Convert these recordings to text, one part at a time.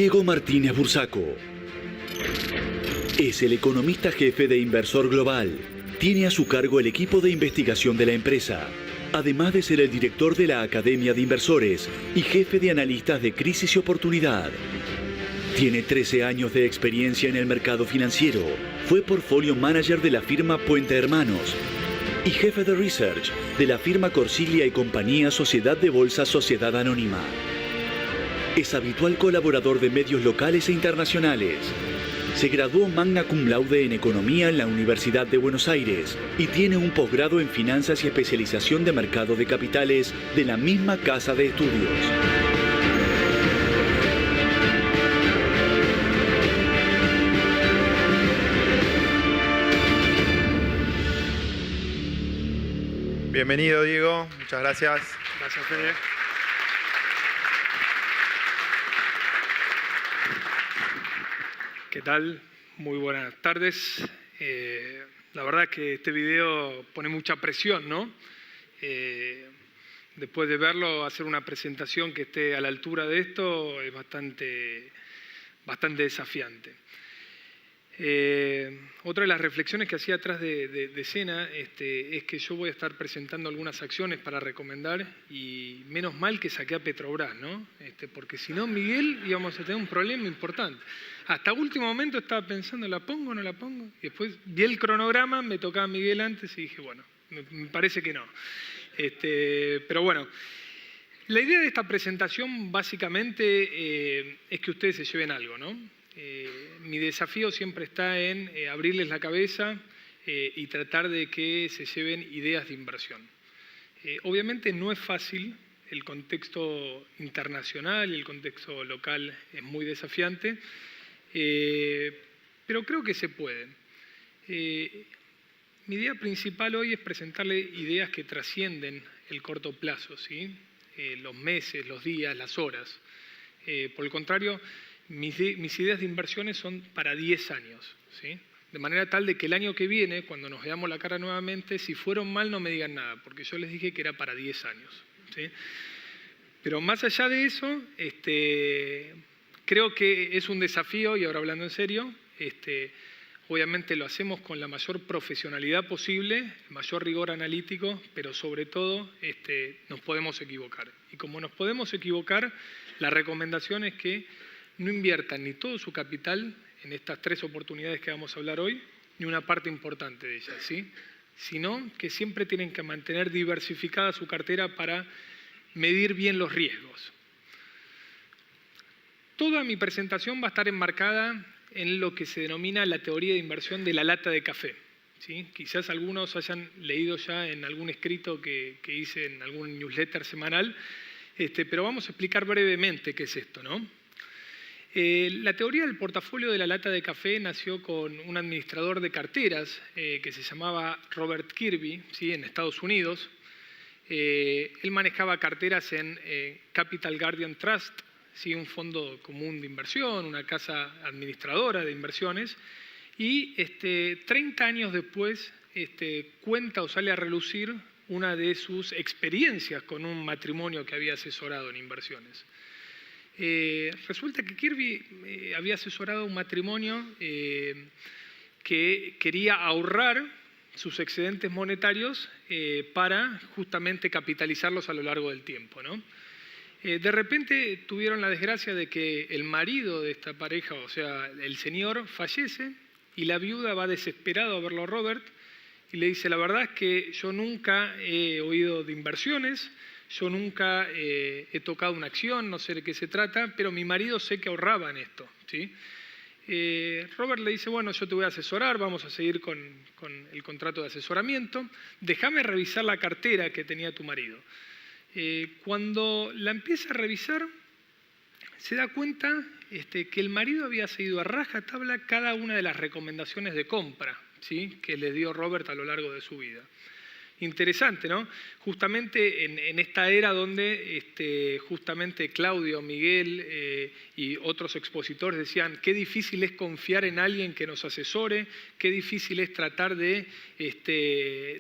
Diego Martínez Bursaco es el economista jefe de Inversor Global. Tiene a su cargo el equipo de investigación de la empresa, además de ser el director de la Academia de Inversores y jefe de analistas de crisis y oportunidad. Tiene 13 años de experiencia en el mercado financiero. Fue portfolio manager de la firma Puente Hermanos y jefe de research de la firma Corsilia y Compañía Sociedad de Bolsa Sociedad Anónima. Es habitual colaborador de medios locales e internacionales. Se graduó magna cum laude en Economía en la Universidad de Buenos Aires y tiene un posgrado en Finanzas y especialización de Mercado de Capitales de la misma casa de estudios. Bienvenido, Diego. Muchas gracias. Gracias, Fede. ¿Qué tal? Muy buenas tardes. La verdad que este video pone mucha presión, ¿no? Después de verlo, hacer una presentación que esté a la altura de esto es bastante desafiante. Otra de las reflexiones que hacía atrás de escena es que yo voy a estar presentando algunas acciones para recomendar y menos mal que saqué a Petrobras, ¿no? Porque si no, Miguel, íbamos a tener un problema importante. Hasta último momento estaba pensando, ¿la pongo o no la pongo? Y después vi el cronograma, me tocaba Miguel antes y dije, bueno, me parece que no. Pero bueno, la idea de esta presentación básicamente es que ustedes se lleven algo, ¿no? Mi desafío siempre está en abrirles la cabeza y tratar de que se lleven ideas de inversión. Obviamente no es fácil, el contexto internacional y el contexto local es muy desafiante, pero creo que se puede. Mi idea principal hoy es presentarle ideas que trascienden el corto plazo, ¿sí? Los meses, los días, las horas. Por el contrario, mis ideas de inversiones son para 10 años, ¿sí? De manera tal de que el año que viene, cuando nos veamos la cara nuevamente, si fueron mal no me digan nada, porque yo les dije que era para 10 años, ¿sí? Pero más allá de eso, creo que es un desafío, y ahora hablando en serio, obviamente lo hacemos con la mayor profesionalidad posible, el mayor rigor analítico, pero sobre todo nos podemos equivocar. Y como nos podemos equivocar, la recomendación es que no inviertan ni todo su capital en estas 3 oportunidades que vamos a hablar hoy, ni una parte importante de ellas, ¿sí? Sino que siempre tienen que mantener diversificada su cartera para medir bien los riesgos. Toda mi presentación va a estar enmarcada en lo que se denomina la teoría de inversión de la lata de café, ¿sí? Quizás algunos hayan leído ya en algún escrito que hice en algún newsletter semanal, pero vamos a explicar brevemente qué es esto, ¿no? La teoría del portafolio de la lata de café nació con un administrador de carteras que se llamaba Robert Kirby, ¿sí? En Estados Unidos. Él manejaba carteras en Capital Guardian Trust, ¿sí? Un fondo común de inversión, una casa administradora de inversiones, y 30 años después cuenta o sale a relucir una de sus experiencias con un matrimonio que había asesorado en inversiones. Resulta que Kirby había asesorado un matrimonio que quería ahorrar sus excedentes monetarios para justamente capitalizarlos a lo largo del tiempo, ¿no? De repente tuvieron la desgracia de que el marido de esta pareja, o sea, el señor, fallece y la viuda va desesperada a verlo a Robert y le dice, la verdad es que yo nunca he oído de inversiones, yo nunca he tocado una acción, no sé de qué se trata, pero mi marido sé que ahorraba en esto, ¿sí? Robert le dice, bueno, yo te voy a asesorar, vamos a seguir con el contrato de asesoramiento, déjame revisar la cartera que tenía tu marido. Cuando la empieza a revisar, se da cuenta que el marido había seguido a rajatabla cada una de las recomendaciones de compra, ¿sí? Que le dio Robert a lo largo de su vida. interesante, ¿no? Justamente en esta era donde justamente Claudio, Miguel y otros expositores decían qué difícil es confiar en alguien que nos asesore, qué difícil es tratar de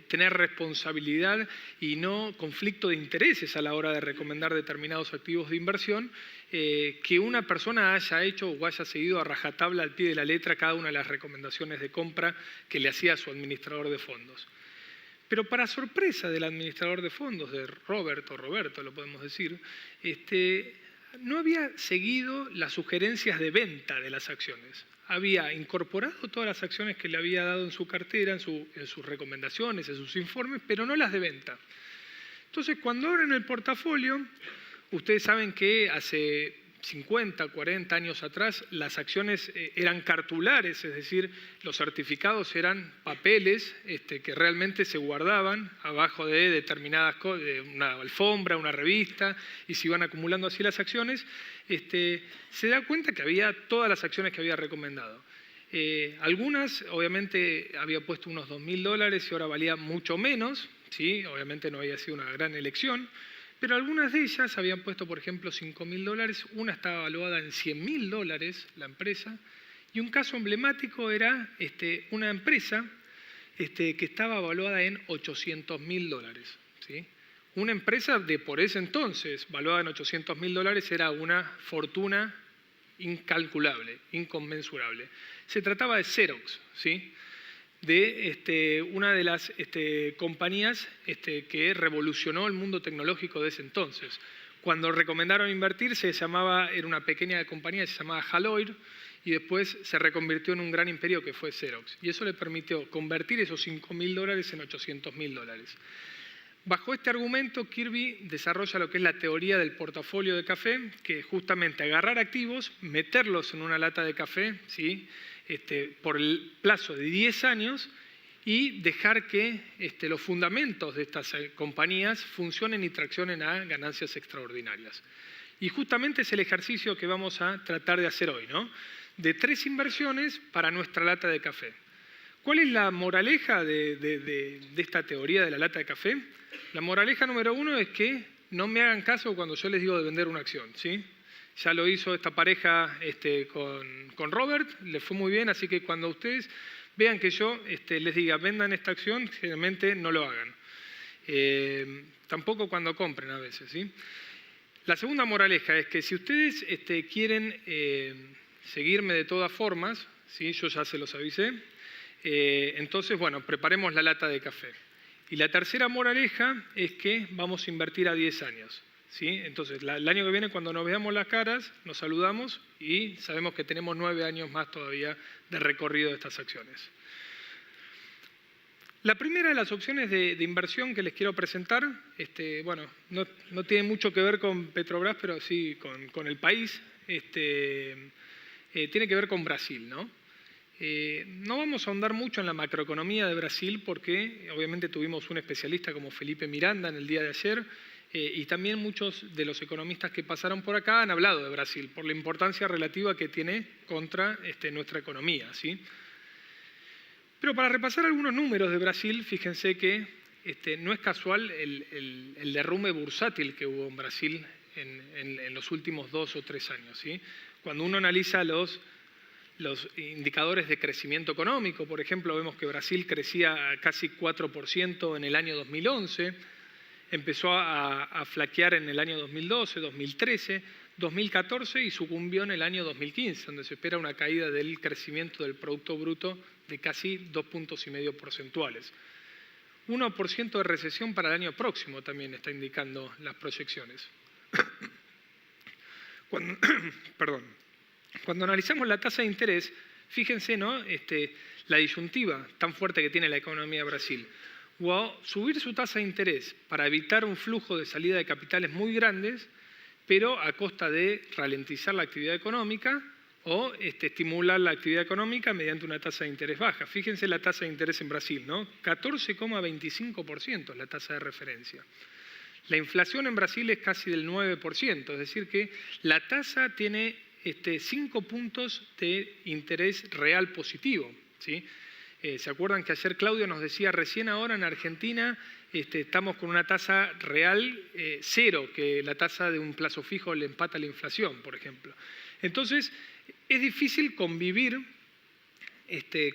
tener responsabilidad y no conflicto de intereses a la hora de recomendar determinados activos de inversión, que una persona haya hecho o haya seguido a rajatabla al pie de la letra cada una de las recomendaciones de compra que le hacía a su administrador de fondos. Pero para sorpresa del administrador de fondos, de Roberto lo podemos decir, no había seguido las sugerencias de venta de las acciones. Había incorporado todas las acciones que le había dado en su cartera, en sus recomendaciones, en sus informes, pero no las de venta. Entonces, cuando abren el portafolio, ustedes saben que hace 50, 40 años atrás las acciones eran cartulares, es decir, los certificados eran papeles que realmente se guardaban abajo de determinadas cosas, de una alfombra, una revista, y se iban acumulando así las acciones, se da cuenta que había todas las acciones que había recomendado. Algunas, obviamente, había puesto unos $2.000 y ahora valía mucho menos, ¿sí? Obviamente no había sido una gran elección, pero algunas de ellas habían puesto, por ejemplo, $5.000, una estaba valuada en $100.000, la empresa, y un caso emblemático era una empresa que estaba valuada en $800.000, ¿sí? Una empresa de por ese entonces, valuada en $800.000, era una fortuna incalculable, inconmensurable. Se trataba de Xerox, ¿sí? De una de las compañías que revolucionó el mundo tecnológico de ese entonces. Cuando recomendaron invertir, era una pequeña compañía, se llamaba Haloir, y después se reconvirtió en un gran imperio que fue Xerox. Y eso le permitió convertir esos $5.000 en $800.000. Bajo este argumento, Kirby desarrolla lo que es la teoría del portafolio de café, que es justamente agarrar activos, meterlos en una lata de café, ¿sí? Por el plazo de 10 años y dejar que los fundamentos de estas compañías funcionen y traccionen a ganancias extraordinarias. Y justamente es el ejercicio que vamos a tratar de hacer hoy, ¿no? De 3 inversiones para nuestra lata de café. ¿Cuál es la moraleja de esta teoría de la lata de café? La moraleja número 1 es que no me hagan caso cuando yo les digo de vender una acción, ¿sí? Ya lo hizo esta pareja con Robert, le fue muy bien, así que cuando ustedes vean que yo les diga vendan esta acción, generalmente no lo hagan. Tampoco cuando compren a veces, ¿sí? La segunda moraleja es que si ustedes quieren seguirme de todas formas, ¿sí? Yo ya se los avisé, entonces, bueno, preparemos la lata de café. Y la tercera moraleja es que vamos a invertir a 10 años. ¿Sí? Entonces, el año que viene, cuando nos veamos las caras, nos saludamos y sabemos que tenemos 9 años más todavía de recorrido de estas acciones. La primera de las opciones de inversión que les quiero presentar, bueno, no tiene mucho que ver con Petrobras, pero sí con el país, tiene que ver con Brasil, ¿no? No vamos a ahondar mucho en la macroeconomía de Brasil porque obviamente tuvimos un especialista como Felipe Miranda en el día de ayer, y también muchos de los economistas que pasaron por acá han hablado de Brasil por la importancia relativa que tiene contra nuestra economía, ¿sí? Pero para repasar algunos números de Brasil, fíjense que no es casual el derrumbe bursátil que hubo en Brasil en los últimos 2 o 3 años, ¿sí? Cuando uno analiza los indicadores de crecimiento económico, por ejemplo, vemos que Brasil crecía a casi 4% en el año 2011, empezó a flaquear en el año 2012, 2013, 2014 y sucumbió en el año 2015, donde se espera una caída del crecimiento del Producto Bruto de casi 2,5 puntos porcentuales. 1% de recesión para el año próximo también está indicando las proyecciones. Cuando analizamos la tasa de interés, fíjense, ¿no? La disyuntiva tan fuerte que tiene la economía de Brasil. O subir su tasa de interés para evitar un flujo de salida de capitales muy grandes, pero a costa de ralentizar la actividad económica, o estimular la actividad económica mediante una tasa de interés baja. Fíjense la tasa de interés en Brasil, ¿no? 14,25% es la tasa de referencia. La inflación en Brasil es casi del 9%, es decir que la tasa tiene 5 puntos de interés real positivo, ¿sí? ¿Se acuerdan que ayer Claudio nos decía, recién ahora en Argentina estamos con una tasa real cero, que la tasa de un plazo fijo le empata a la inflación, por ejemplo? Entonces, es difícil convivir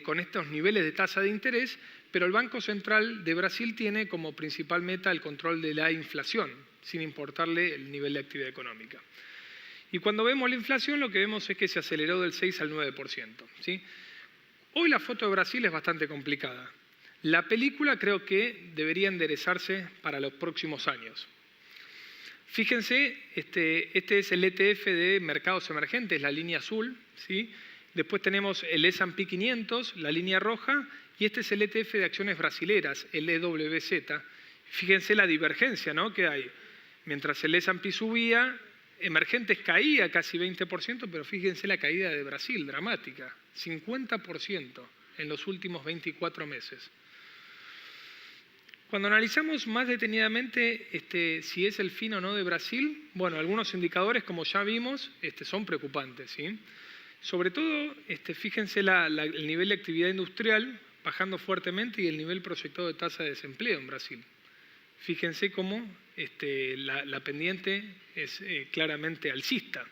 con estos niveles de tasa de interés, pero el Banco Central de Brasil tiene como principal meta el control de la inflación, sin importarle el nivel de actividad económica. Y cuando vemos la inflación, lo que vemos es que se aceleró del 6 al 9%. ¿Sí? Hoy la foto de Brasil es bastante complicada. La película creo que debería enderezarse para los próximos años. Fíjense, este es el ETF de mercados emergentes, la línea azul, ¿sí? Después tenemos el S&P 500, la línea roja, y este es el ETF de acciones brasileras, el EWZ. Fíjense la divergencia, ¿no?, que hay. Mientras el S&P subía, emergentes caía casi 20%, pero fíjense la caída de Brasil, dramática, 50% en los últimos 24 meses. Cuando analizamos más detenidamente si es el fin o no de Brasil, bueno, algunos indicadores, como ya vimos, son preocupantes, ¿sí? Sobre todo, fíjense el nivel de actividad industrial bajando fuertemente y el nivel proyectado de tasa de desempleo en Brasil. Fíjense cómo la pendiente es claramente alcista.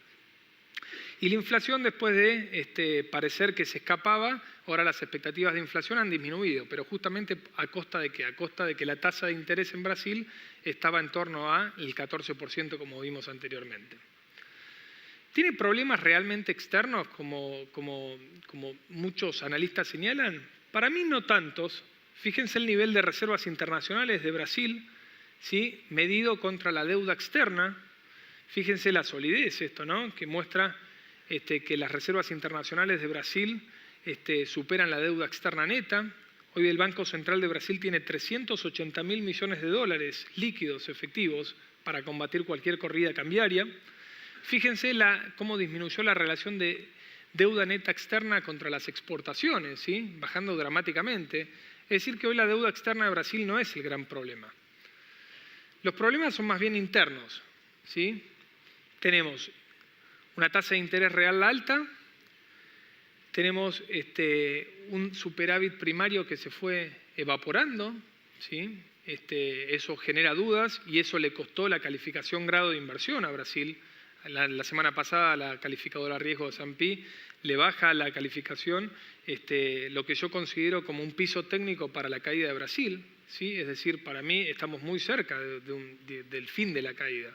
Y la inflación, después de parecer que se escapaba, ahora las expectativas de inflación han disminuido, pero justamente ¿a costa de qué? A costa de que la tasa de interés en Brasil estaba en torno al 14%, como vimos anteriormente. ¿Tiene problemas realmente externos, como muchos analistas señalan? Para mí no tantos. Fíjense el nivel de reservas internacionales de Brasil, ¿sí?, medido contra la deuda externa. Fíjense la solidez esto, ¿no?, que muestra que las reservas internacionales de Brasil superan la deuda externa neta. Hoy el Banco Central de Brasil tiene 380.000 millones de dólares líquidos, efectivos, para combatir cualquier corrida cambiaria. Fíjense cómo disminuyó la relación de deuda neta externa contra las exportaciones, ¿sí?, bajando dramáticamente. Es decir, que hoy la deuda externa de Brasil no es el gran problema. Los problemas son más bien internos, ¿sí? Tenemos una tasa de interés real alta, tenemos un superávit primario que se fue evaporando, ¿sí? Eso genera dudas y eso le costó la calificación grado de inversión a Brasil. La semana pasada la calificadora riesgo de S&P le baja la calificación, lo que yo considero como un piso técnico para la caída de Brasil, ¿sí? Es decir, para mí estamos muy cerca del fin de la caída.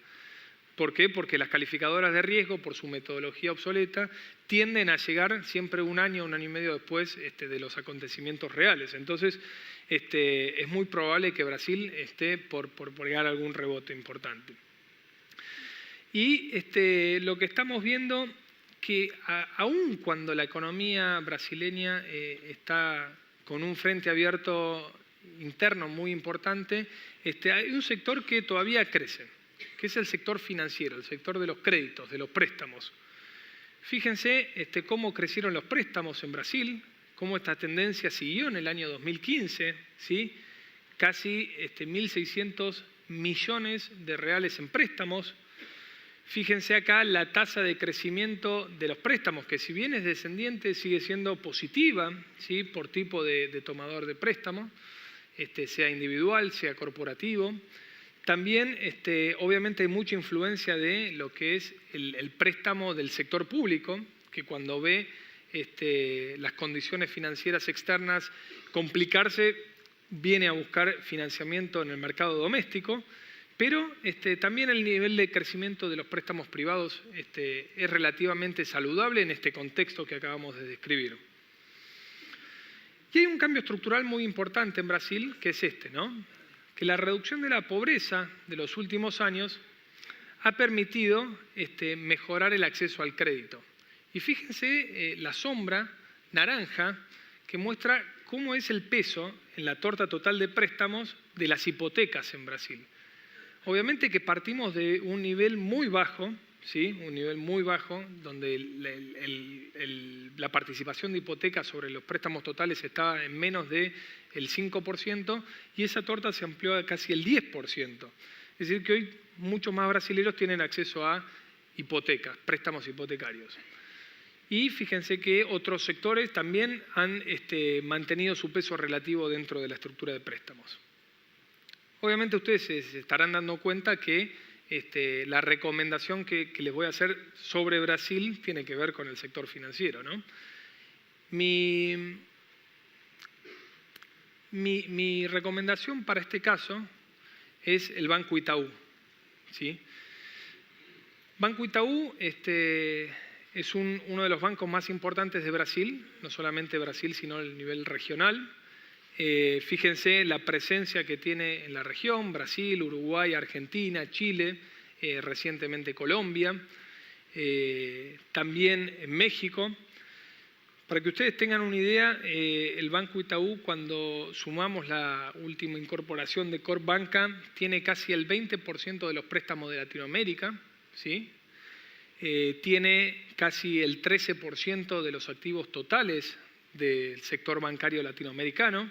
¿Por qué? Porque las calificadoras de riesgo, por su metodología obsoleta, tienden a llegar siempre un año y medio después de los acontecimientos reales. Entonces, es muy probable que Brasil esté por llegar a algún rebote importante. Y lo que estamos viendo, que aun cuando la economía brasileña está con un frente abierto interno muy importante, hay un sector que todavía crece, que es el sector financiero, el sector de los créditos, de los préstamos. Fíjense cómo crecieron los préstamos en Brasil, cómo esta tendencia siguió en el año 2015, ¿sí? Casi 1.600 millones de reales en préstamos. Fíjense acá la tasa de crecimiento de los préstamos, que si bien es descendiente, sigue siendo positiva, ¿sí?, por tipo de tomador de préstamo, sea individual, sea corporativo. También, obviamente, hay mucha influencia de lo que es el préstamo del sector público, que cuando ve las condiciones financieras externas complicarse, viene a buscar financiamiento en el mercado doméstico. Pero también el nivel de crecimiento de los préstamos privados es relativamente saludable en este contexto que acabamos de describir. Y hay un cambio estructural muy importante en Brasil, que es ¿no? Que la reducción de la pobreza de los últimos años ha permitido mejorar el acceso al crédito. Y fíjense la sombra naranja que muestra cómo es el peso en la torta total de préstamos de las hipotecas en Brasil. Obviamente que partimos de un nivel muy bajo, ¿sí?, un nivel muy bajo, donde la participación de hipotecas sobre los préstamos totales estaba en menos del 5%, y esa torta se amplió a casi el 10%. Es decir, que hoy muchos más brasileños tienen acceso a hipotecas, préstamos hipotecarios. Y fíjense que otros sectores también han mantenido su peso relativo dentro de la estructura de préstamos. Obviamente ustedes se estarán dando cuenta que la recomendación que les voy a hacer sobre Brasil tiene que ver con el sector financiero, ¿no? Mi recomendación para este caso es el Banco Itaú, ¿sí? Banco Itaú es uno de los bancos más importantes de Brasil, no solamente Brasil, sino a nivel regional. Fíjense la presencia que tiene en la región: Brasil, Uruguay, Argentina, Chile, recientemente Colombia, también en México. Para que ustedes tengan una idea, el Banco Itaú, cuando sumamos la última incorporación de Corpbanca, tiene casi el 20% de los préstamos de Latinoamérica, ¿sí? Tiene casi el 13% de los activos totales del sector bancario latinoamericano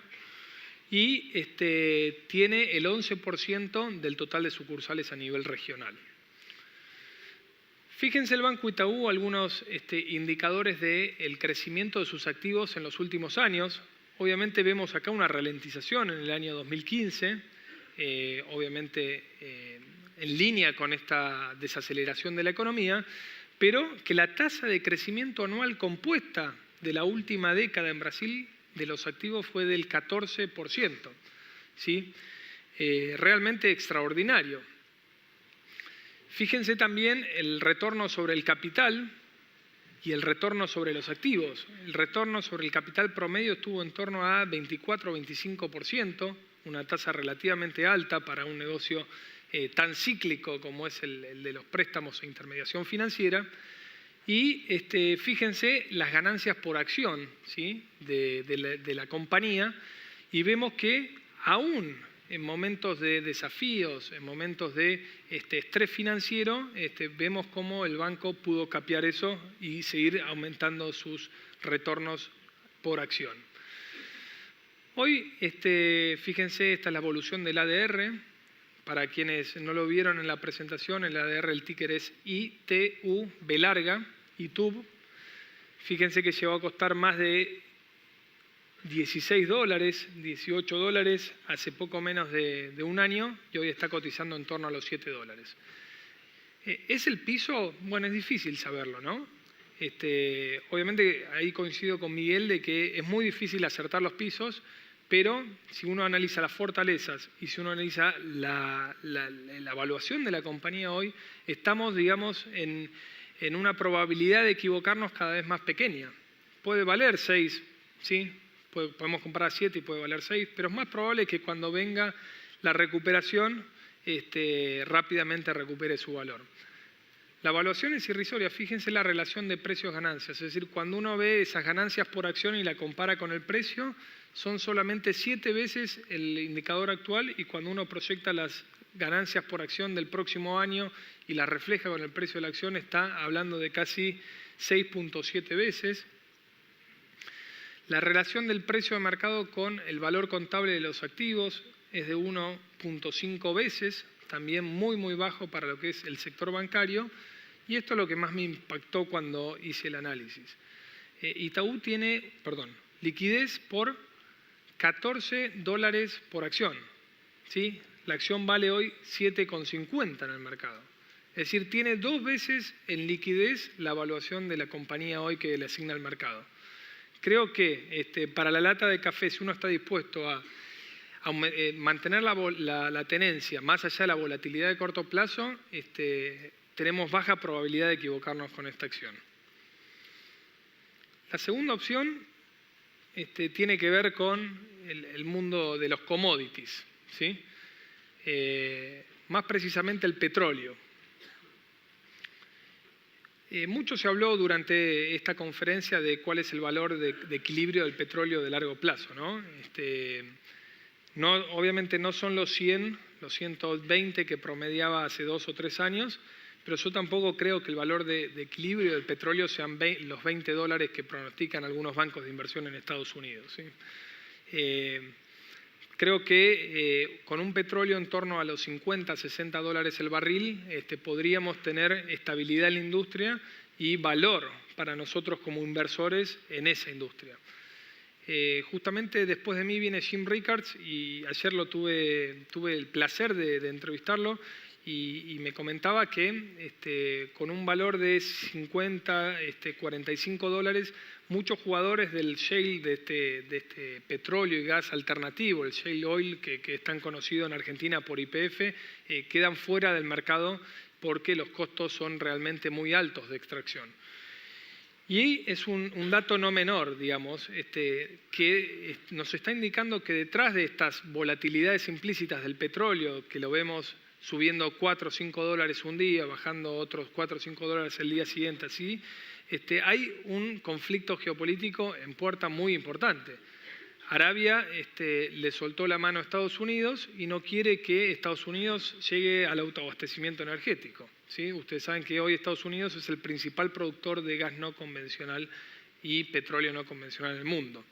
y tiene el 11% del total de sucursales a nivel regional. Fíjense el Banco Itaú algunos indicadores del crecimiento de sus activos en los últimos años. Obviamente vemos acá una ralentización en el año 2015, obviamente en línea con esta desaceleración de la economía, pero que la tasa de crecimiento anual compuesta de la última década en Brasil de los activos fue del 14%, ¿sí? Realmente extraordinario. Fíjense también el retorno sobre el capital y el retorno sobre los activos. El retorno sobre el capital promedio estuvo en torno a 24 o 25%, una tasa relativamente alta para un negocio tan cíclico como es el de los préstamos e intermediación financiera. Y fíjense las ganancias por acción, ¿sí? de la compañía, y vemos que aún en momentos de desafíos, en momentos de estrés financiero, vemos cómo el banco pudo capear eso y seguir aumentando sus retornos por acción. Hoy, fíjense, esta es la evolución del ADR. Para quienes no lo vieron en la presentación, el ADR, el ticker es ITU, B larga, ITUB. Fíjense que llegó a costar más de $16, $18 hace poco menos de un año y hoy está cotizando en torno a los $7. ¿Es el piso? Bueno, es difícil saberlo, ¿no? Obviamente ahí coincido con Miguel de que es muy difícil acertar los pisos, pero si uno analiza las fortalezas y si uno analiza la evaluación de la compañía hoy, estamos, digamos, en una probabilidad de equivocarnos cada vez más pequeña. Puede valer 6, ¿sí? Podemos comprar 7 y puede valer 6, pero es más probable que cuando venga la recuperación rápidamente recupere su valor. La evaluación es irrisoria. Fíjense la relación de precios-ganancias, es decir, cuando uno ve esas ganancias por acción y la compara con el precio, son solamente 7 veces el indicador actual, y cuando uno proyecta las ganancias por acción del próximo año y las refleja con el precio de la acción, está hablando de casi 6.7 veces. La relación del precio de mercado con el valor contable de los activos es de 1.5 veces, también muy muy bajo para lo que es el sector bancario, y esto es lo que más me impactó cuando hice el análisis. Itaú tiene, liquidez por $14 por acción, ¿sí? La acción vale hoy 7,50 en el mercado. Es decir, tiene 2 veces en liquidez la evaluación de la compañía hoy que le asigna el mercado. Creo que para la lata de café, si uno está dispuesto a mantener la tenencia más allá de la volatilidad de corto plazo, tenemos baja probabilidad de equivocarnos con esta acción. La segunda opción tiene que ver con el mundo de los commodities, ¿sí? Más precisamente el petróleo. Mucho se habló durante esta conferencia de cuál es el valor de equilibrio del petróleo de largo plazo, ¿no? Obviamente no son los 100, los 120 que promediaba hace 2 o 3 años, pero yo tampoco creo que el valor de equilibrio del petróleo sean los $20 que pronostican algunos bancos de inversión en Estados Unidos, ¿sí? Creo que con un petróleo en torno a los 50, $60 el barril, podríamos tener estabilidad en la industria y valor para nosotros como inversores en esa industria. Justamente después de mí viene Jim Rickards y ayer tuve el placer de entrevistarlo y me comentaba que con un valor de 50, $45, muchos jugadores del shale, de este petróleo y gas alternativo, el shale oil, que es tan conocido en Argentina por YPF, quedan fuera del mercado porque los costos son realmente muy altos de extracción. Y es un dato no menor, digamos, que nos está indicando que detrás de estas volatilidades implícitas del petróleo, que lo vemos subiendo 4 o 5 dólares un día, bajando otros 4 o 5 dólares el día siguiente, así, hay un conflicto geopolítico en puerta muy importante. Arabia le soltó la mano a Estados Unidos y no quiere que Estados Unidos llegue al autoabastecimiento energético, ¿sí? Ustedes saben que hoy Estados Unidos es el principal productor de gas no convencional y petróleo no convencional en el mundo.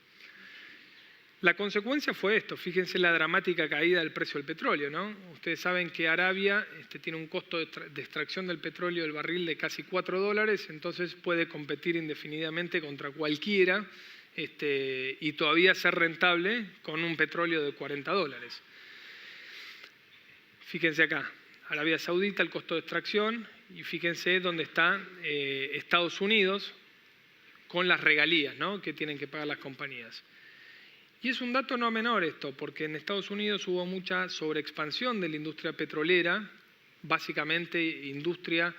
La consecuencia fue esto, fíjense la dramática caída del precio del petróleo, ¿no? Ustedes saben que Arabia tiene un costo de extracción del petróleo del barril de casi 4 dólares, entonces puede competir indefinidamente contra cualquiera y todavía ser rentable con un petróleo de 40 dólares. Fíjense acá, Arabia Saudita, el costo de extracción, y fíjense dónde está Estados Unidos con las regalías, ¿no?, que tienen que pagar las compañías. Y es un dato no menor esto, porque en Estados Unidos hubo mucha sobreexpansión de la industria petrolera, básicamente industria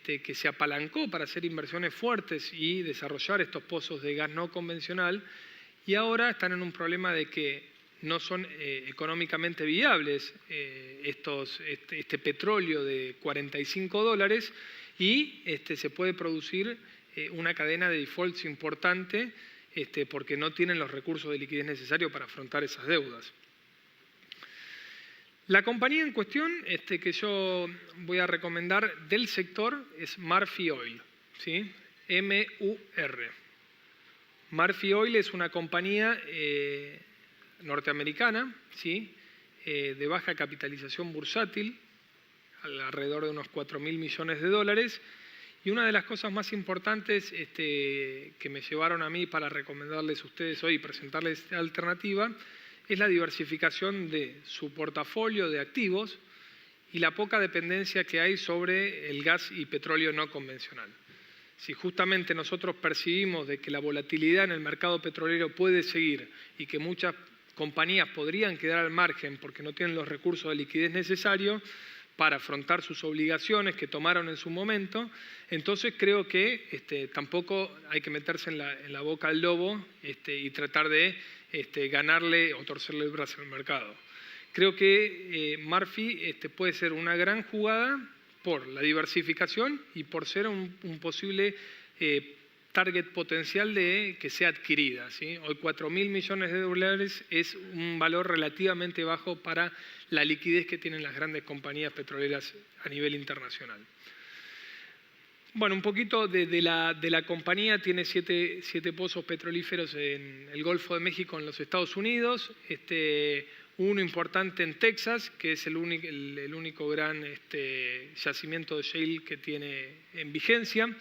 que se apalancó para hacer inversiones fuertes y desarrollar estos pozos de gas no convencional, y ahora están en un problema de que no son económicamente viables este petróleo de 45 dólares y se puede producir una cadena de defaults importante porque no tienen los recursos de liquidez necesarios para afrontar esas deudas. La compañía en cuestión que yo voy a recomendar del sector es Murphy Oil, ¿sí? M-U-R. Murphy Oil es una compañía norteamericana, ¿sí?, de baja capitalización bursátil, alrededor de unos 4.000 millones de dólares. Y una de las cosas más importantes que me llevaron a mí para recomendarles a ustedes hoy y presentarles esta alternativa es la diversificación de su portafolio de activos y la poca dependencia que hay sobre el gas y petróleo no convencional. Si justamente nosotros percibimos de que la volatilidad en el mercado petrolero puede seguir y que muchas compañías podrían quedar al margen porque no tienen los recursos de liquidez necesarios para afrontar sus obligaciones que tomaron en su momento, entonces creo que tampoco hay que meterse en la boca al lobo y tratar de ganarle o torcerle el brazo al mercado. Creo que Murphy puede ser una gran jugada por la diversificación y por ser un posible target potencial de que sea adquirida, ¿sí? Hoy 4.000 millones de dólares es un valor relativamente bajo para la liquidez que tienen las grandes compañías petroleras a nivel internacional. Bueno, un poquito de la compañía, tiene siete pozos petrolíferos en el Golfo de México en los Estados Unidos, uno importante en Texas, que es el único gran yacimiento de shale que tiene en vigencia.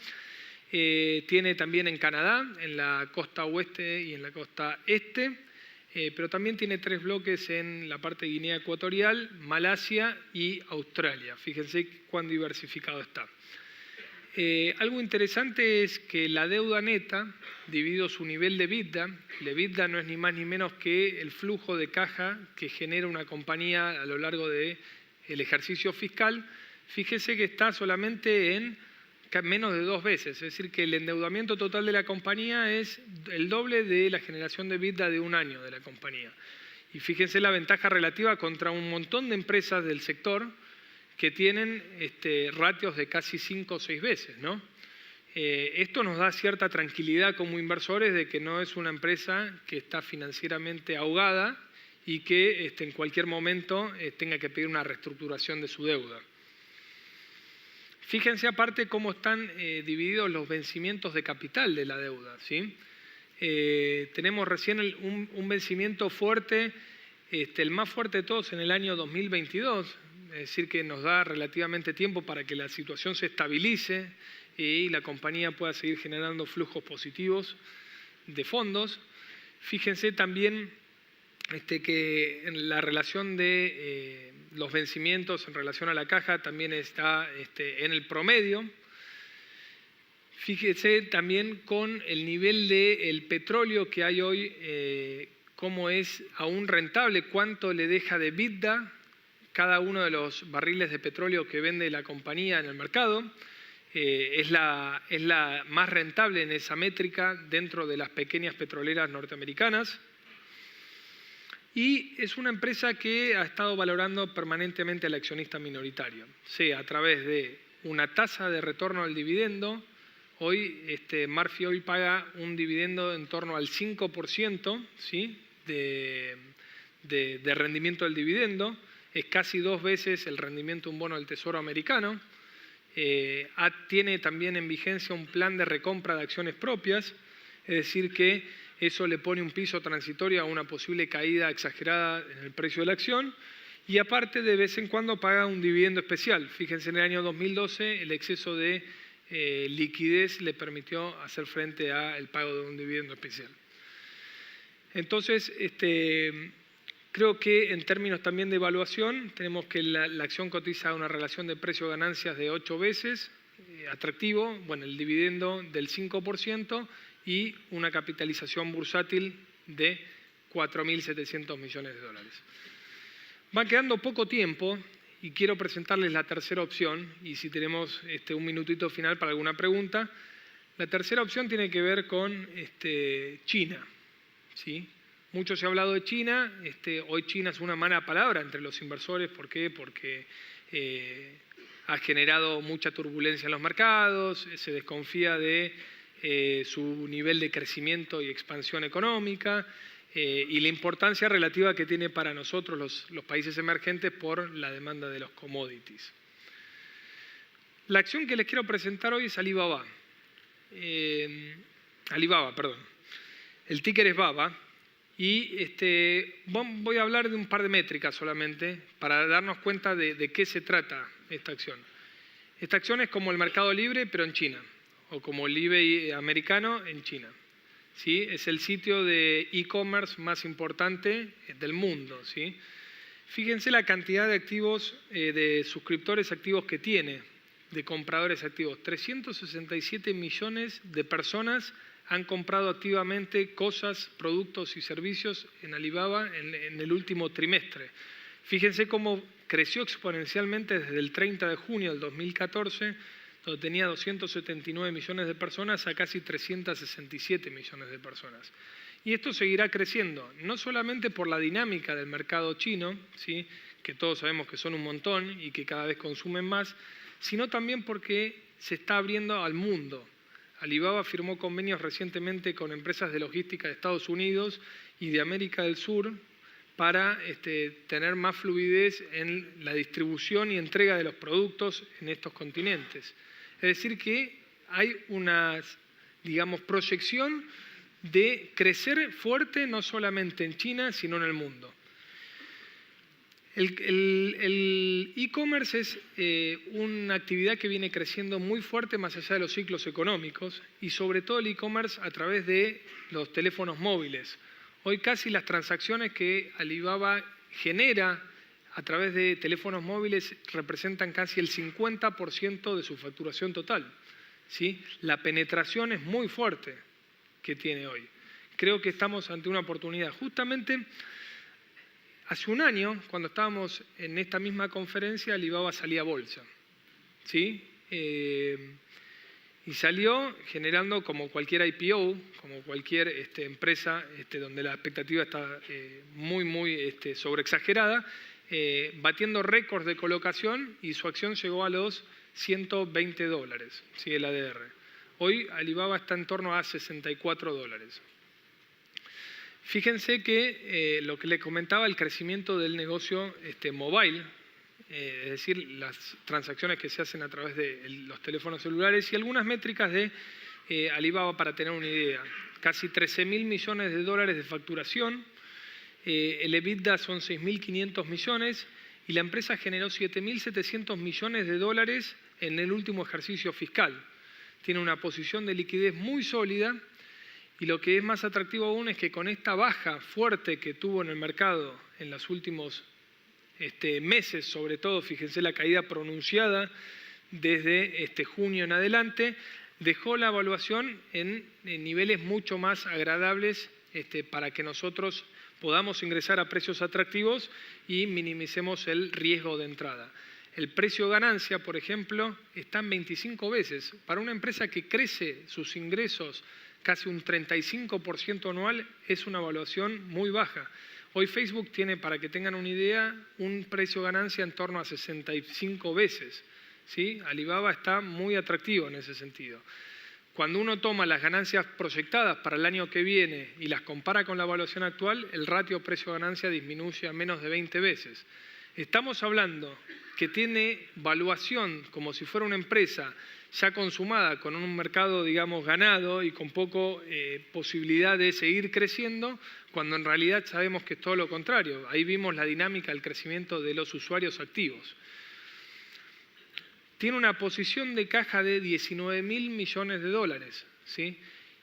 Tiene también en Canadá, en la costa oeste y en la costa este, pero también tiene 3 bloques en la parte de Guinea Ecuatorial, Malasia y Australia. Fíjense cuán diversificado está. Algo interesante es que la deuda neta, dividido su nivel de EBITDA, el EBITDA no es ni más ni menos que el flujo de caja que genera una compañía a lo largo del ejercicio fiscal, fíjese que está solamente en menos de 2 veces, es decir, que el endeudamiento total de la compañía es el doble de la generación de EBITDA de un año de la compañía. Y fíjense la ventaja relativa contra un montón de empresas del sector que tienen ratios de casi 5 o 6 veces, ¿no? Esto nos da cierta tranquilidad como inversores de que no es una empresa que está financieramente ahogada y que en cualquier momento tenga que pedir una reestructuración de su deuda. Fíjense aparte cómo están divididos los vencimientos de capital de la deuda, ¿sí? Tenemos recién un vencimiento fuerte, el más fuerte de todos en el año 2022, es decir, que nos da relativamente tiempo para que la situación se estabilice y la compañía pueda seguir generando flujos positivos de fondos. Fíjense también que en la relación de los vencimientos en relación a la caja también está en el promedio. Fíjense también con el nivel del petróleo que hay hoy, cómo es aún rentable, cuánto le deja de EBITDA cada uno de los barriles de petróleo que vende la compañía en el mercado. Es la más rentable en esa métrica dentro de las pequeñas petroleras norteamericanas. Y es una empresa que ha estado valorando permanentemente al accionista minoritario, sea a través de una tasa de retorno al dividendo. Hoy Murphy Oil paga un dividendo en torno al 5%, ¿sí?, de rendimiento del dividendo. Es casi 2 veces el rendimiento de un bono del Tesoro americano. Tiene también en vigencia un plan de recompra de acciones propias, es decir que eso le pone un piso transitorio a una posible caída exagerada en el precio de la acción, y aparte de vez en cuando paga un dividendo especial. Fíjense, en el año 2012 el exceso de liquidez le permitió hacer frente al pago de un dividendo especial. Entonces, creo que en términos también de evaluación, tenemos que la acción cotiza a una relación de precio-ganancias de 8 veces, atractivo, bueno, el dividendo del 5% y una capitalización bursátil de 4.700 millones de dólares. Va quedando poco tiempo y quiero presentarles la tercera opción, y si tenemos un minutito final para alguna pregunta. La tercera opción tiene que ver con China, ¿sí? Mucho se ha hablado de China. Hoy China es una mala palabra entre los inversores. ¿Por qué? Porque ha generado mucha turbulencia en los mercados, se desconfía de su nivel de crecimiento y expansión económica y la importancia relativa que tiene para nosotros los países emergentes por la demanda de los commodities. La acción que les quiero presentar hoy es Alibaba. Alibaba, perdón. El ticker es BABA. Y voy a hablar de un par de métricas solamente para darnos cuenta de qué se trata esta acción. Esta acción es como el Mercado Libre, pero en China, o como el eBay americano en China. ¿Sí? Es el sitio de e-commerce más importante del mundo, ¿sí? Fíjense la cantidad de activos, de suscriptores activos que tiene, de compradores activos. 367 millones de personas han comprado activamente cosas, productos y servicios en Alibaba en el último trimestre. Fíjense cómo creció exponencialmente desde el 30 de junio del 2014, donde tenía 279 millones de personas, a casi 367 millones de personas. Y esto seguirá creciendo, no solamente por la dinámica del mercado chino, ¿sí?, que todos sabemos que son un montón y que cada vez consumen más, sino también porque se está abriendo al mundo. Alibaba firmó convenios recientemente con empresas de logística de Estados Unidos y de América del Sur para tener más fluidez en la distribución y entrega de los productos en estos continentes. Es decir que hay una, proyección de crecer fuerte no solamente en China, sino en el mundo. El e-commerce es una actividad que viene creciendo muy fuerte más allá de los ciclos económicos, y sobre todo el e-commerce a través de los teléfonos móviles. Hoy casi las transacciones que Alibaba genera a través de teléfonos móviles representan casi el 50% de su facturación total, ¿sí? La penetración es muy fuerte que tiene hoy. Creo que estamos ante una oportunidad. Justamente hace un año, cuando estábamos en esta misma conferencia, Alibaba salía a bolsa, ¿sí? Y salió generando, como cualquier IPO, como cualquier empresa donde la expectativa está muy sobreexagerada, batiendo récords de colocación, y su acción llegó a los $120, ¿sí?, el ADR. Hoy Alibaba está en torno a $64. Fíjense que lo que les comentaba, el crecimiento del negocio mobile, es decir, las transacciones que se hacen a través de los teléfonos celulares, y algunas métricas de Alibaba para tener una idea. Casi 13.000 millones de dólares de facturación, el EBITDA son 6.500 millones, y la empresa generó 7.700 millones de dólares en el último ejercicio fiscal. tiene una posición de liquidez muy sólida y lo que es más atractivo aún es que con esta baja fuerte que tuvo en el mercado en los últimos meses, sobre todo, fíjense la caída pronunciada desde junio en adelante, dejó la evaluación en niveles mucho más agradables para que nosotros podamos ingresar a precios atractivos y minimicemos el riesgo de entrada. El precio ganancia, por ejemplo, está en 25 veces. Para una empresa que crece sus ingresos casi un 35% anual, es una evaluación muy baja. Hoy Facebook tiene, para que tengan una idea, un precio ganancia en torno a 65 veces. ¿Sí? Alibaba está muy atractivo en ese sentido. Cuando uno toma las ganancias proyectadas para el año que viene y las compara con la evaluación actual, el ratio precio-ganancia disminuye a menos de 20 veces. Estamos hablando que tiene valuación como si fuera una empresa ya consumada, con un mercado, digamos, ganado y con poco posibilidad de seguir creciendo, cuando en realidad sabemos que es todo lo contrario. Ahí vimos la dinámica del crecimiento de los usuarios activos. Tiene una posición de caja de 19.000 millones de dólares, ¿sí?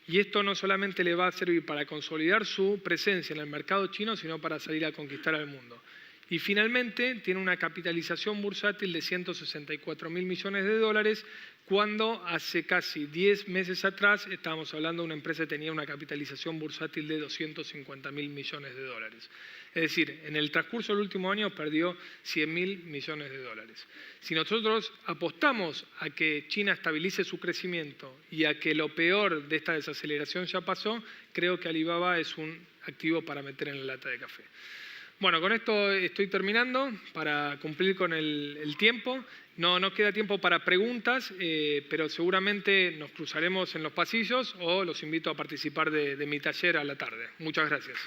Y esto no solamente le va a servir para consolidar su presencia en el mercado chino, sino para salir a conquistar al mundo. Y finalmente tiene una capitalización bursátil de 164.000 millones de dólares, cuando hace casi 10 meses atrás estábamos hablando de una empresa que tenía una capitalización bursátil de 250.000 millones de dólares. Es decir, en el transcurso del último año perdió 100.000 millones de dólares. Si nosotros apostamos a que China estabilice su crecimiento y a que lo peor de esta desaceleración ya pasó, creo que Alibaba es un activo para meter en la lata de café. Bueno, con esto estoy terminando para cumplir con el tiempo. No nos queda tiempo para preguntas, pero seguramente nos cruzaremos en los pasillos o los invito a participar de mi taller a la tarde. Muchas gracias.